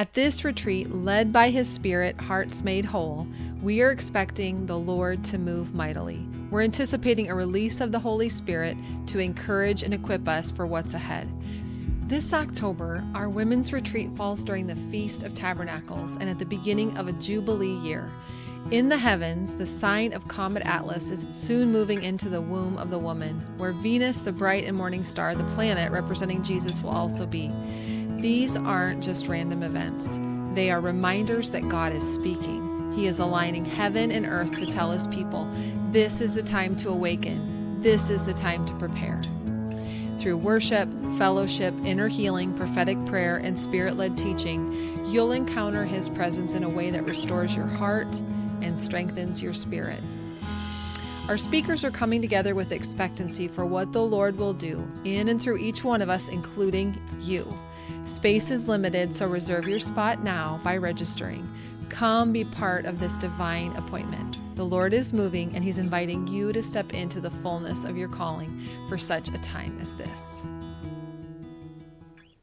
At this retreat, led by His Spirit, Hearts Made Whole, we are expecting the Lord to move mightily. We're anticipating a release of the Holy Spirit to encourage and equip us for what's ahead. This October, our women's retreat falls during the Feast of Tabernacles and at the beginning of a Jubilee year. In the heavens, the sign of Comet Atlas is soon moving into the womb of the woman, where Venus, the bright and morning star, the planet representing Jesus, will also be. These aren't just random events. They are reminders that God is speaking. He is aligning heaven and earth to tell His people, this is the time to awaken. This is the time to prepare. Through worship, fellowship, inner healing, prophetic prayer, and Spirit-led teaching, you'll encounter His presence in a way that restores your heart and strengthens your spirit. Our speakers are coming together with expectancy for what the Lord will do in and through each one of us, including you. Space is limited, so reserve your spot now by registering. Come be part of this divine appointment. The Lord is moving, and He's inviting you to step into the fullness of your calling for such a time as this.